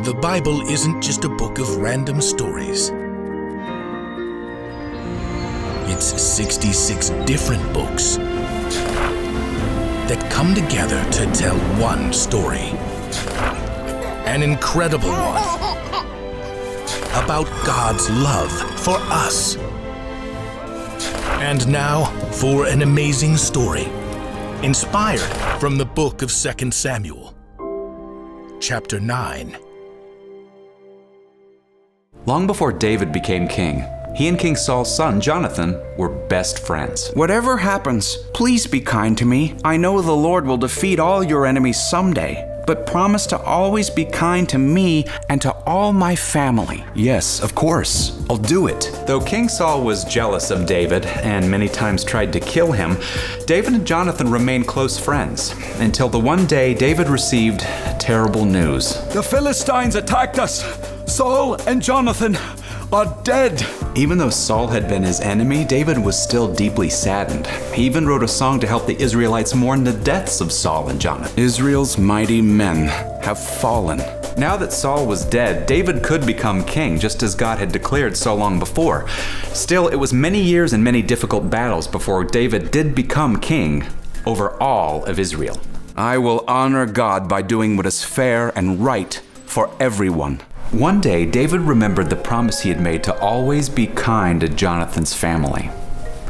The Bible isn't just a book of random stories. It's 66 different books that come together to tell one story. An incredible one about God's love for us. And now for an amazing story, inspired from the book of 2nd Samuel, chapter 9. Long before David became king, he and King Saul's son, Jonathan, were best friends. Whatever happens, please be kind to me. I know the Lord will defeat all your enemies someday, but promise to always be kind to me and to all my family. Yes, of course. I'll do it. Though King Saul was jealous of David and many times tried to kill him, David and Jonathan remained close friends until the one day David received terrible news. The Philistines attacked us! Saul and Jonathan are dead! Even though Saul had been his enemy, David was still deeply saddened. He even wrote a song to help the Israelites mourn the deaths of Saul and Jonathan. Israel's mighty men have fallen. Now that Saul was dead, David could become king, just as God had declared so long before. Still, it was many years and many difficult battles before David did become king over all of Israel. I will honor God by doing what is fair and right for everyone. One day, David remembered the promise he had made to always be kind to Jonathan's family.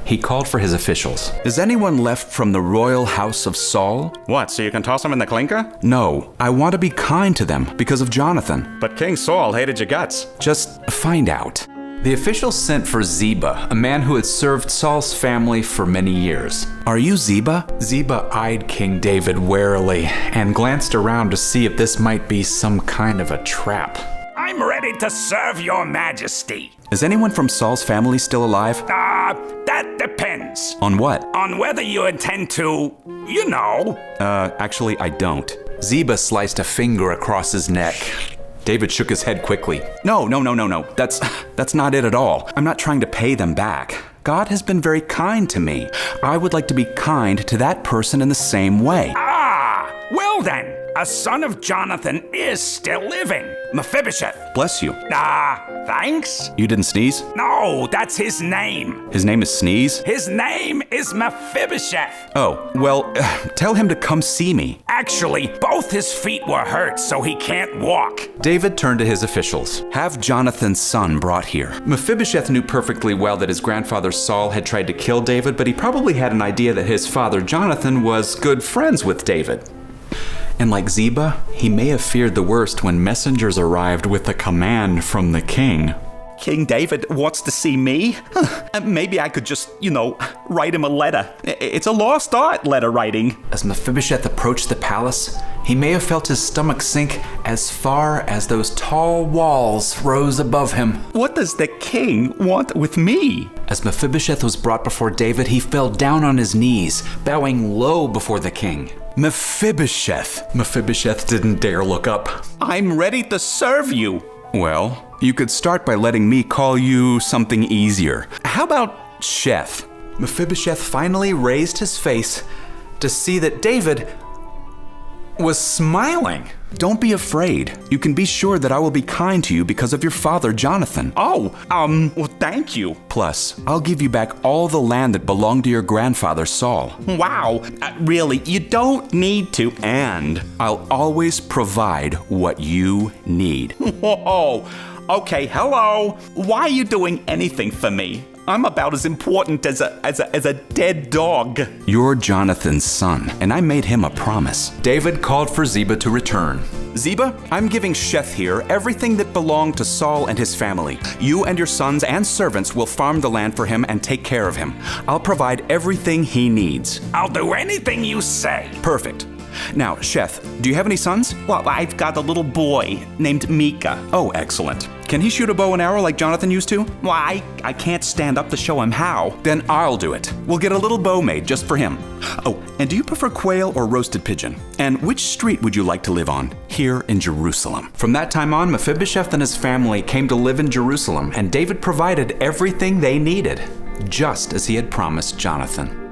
He called for his officials. Is anyone left from the royal house of Saul? What, so you can toss them in the clinker? No, I want to be kind to them because of Jonathan. But King Saul hated your guts. Just find out. The officials sent for Ziba, a man who had served Saul's family for many years. Are you Ziba? Ziba eyed King David warily and glanced around to see if this might be some kind of a trap. I'm ready to serve your majesty. Is anyone from Saul's family still alive? That depends. On what? On whether you intend to, you know. Actually, I don't. Ziba sliced a finger across his neck. David shook his head quickly. No. That's not it at all. I'm not trying to pay them back. God has been very kind to me. I would like to be kind to that person in the same way. Well then, a son of Jonathan is still living. Mephibosheth. Bless you. Thanks? You didn't sneeze? No, that's his name. His name is Sneeze? His name is Mephibosheth. Oh, well, tell him to come see me. Actually, both his feet were hurt, so he can't walk. David turned to his officials. Have Jonathan's son brought here. Mephibosheth knew perfectly well that his grandfather Saul had tried to kill David, but he probably had an idea that his father Jonathan was good friends with David. And like Ziba, he may have feared the worst when messengers arrived with a command from the king. King David wants to see me? Maybe I could just, write him a letter. It's a lost art, letter writing. As Mephibosheth approached the palace, he may have felt his stomach sink as far as those tall walls rose above him. What does the king want with me? As Mephibosheth was brought before David, he fell down on his knees, bowing low before the king. Mephibosheth. Mephibosheth didn't dare look up. I'm ready to serve you. Well, you could start by letting me call you something easier. How about Sheth? Mephibosheth finally raised his face to see that David was smiling. Don't be afraid. You can be sure that I will be kind to you because of your father, Jonathan. Well, thank you. Plus, I'll give you back all the land that belonged to your grandfather, Saul. Wow, really, you don't need to, and I'll always provide what you need. Whoa, okay, hello. Why are you doing anything for me? I'm about as important as a dead dog. You're Jonathan's son, and I made him a promise. David called for Ziba to return. Ziba, I'm giving Sheth here everything that belonged to Saul and his family. You and your sons and servants will farm the land for him and take care of him. I'll provide everything he needs. I'll do anything you say. Perfect. Now, Sheth, do you have any sons? Well, I've got a little boy named Micah. Oh, excellent. Can he shoot a bow and arrow like Jonathan used to? Well, I can't stand up to show him how. Then I'll do it. We'll get a little bow made just for him. Oh, and do you prefer quail or roasted pigeon? And which street would you like to live on here in Jerusalem? From that time on, Mephibosheth and his family came to live in Jerusalem, and David provided everything they needed, just as he had promised Jonathan.